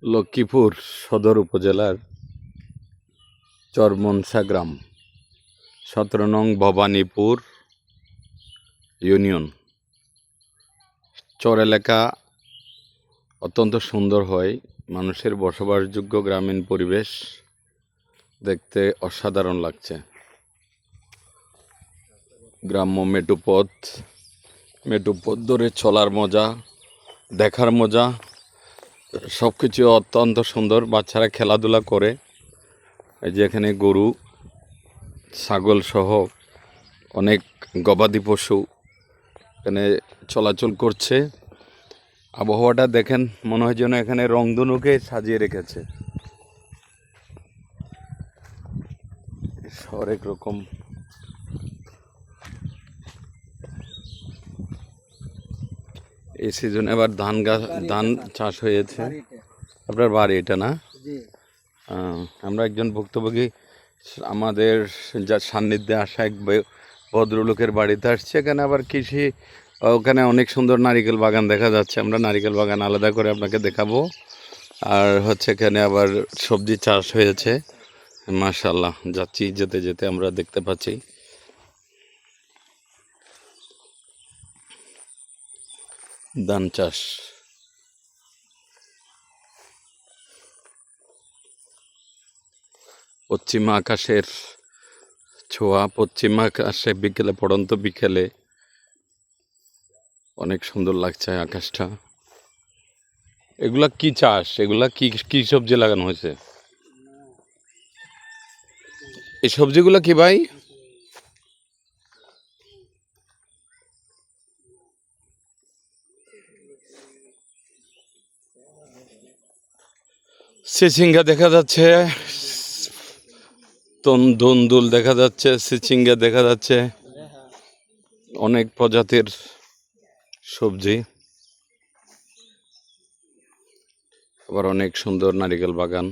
লক্ষ্মীপুর সদর উপজেলার চরমনসা গ্রাম 17 নং ভবানীপুর ইউনিয়ন। চর এলাকা অত্যন্ত সুন্দর হয়, মানুষের বসবাসযোগ্য গ্রামীণ পরিবেশ দেখতে অসাধারণ লাগছে। গ্রাম্য মেটুপথ ধরে চলার মজা, দেখার মজা, সব কিছু অত্যন্ত সুন্দর। বাচ্চারা খেলাধুলা করে। এই যে এখানে গরু, ছাগল সহ অনেক গবাদি পশু এখানে চলাচল করছে। আবহাওয়াটা দেখেন, মনে হয় যেন এখানে রংধনুকে সাজিয়ে রেখেছে। হরেক রকম এই সিজনে আবার ধান চাষ হয়েছে। আপনার বাড়ি এটা না? আমরা একজন ভুক্তভোগী আমাদের যা সান্নিধ্যে আসা এক ভদ্রলোকের বাড়িতে আসছে। এখানে আবার কৃষি, ওখানে অনেক সুন্দর নারিকেল বাগান দেখা যাচ্ছে। আমরা নারিকেল বাগান আলাদা করে আপনাকে দেখাবো। আর হচ্ছে এখানে আবার সবজি চাষ হয়েছে। মাশাআল্লাহ, যাচ্ছি, যেতে যেতে আমরা দেখতে পাচ্ছি ধান চাষ। পশ্চিমা আকাশের ছোঁয়া, পশ্চিমা আকাশে বিকেলে, পড়ন্ত বিকেলে অনেক সুন্দর লাগছে আকাশটা। এগুলা কি চাষ? এগুলা কি কি সবজি লাগানো হয়েছে? এই সবজিগুলা কি ভাই? চিচিঙ্গা দেখা যাচ্ছে, ধুন্দুল দেখা যাচ্ছে, চিচিঙ্গা দেখা যাচ্ছে, অনেক প্রজাতির সবজি। আবার অনেক সুন্দর নারিকেল বাগান।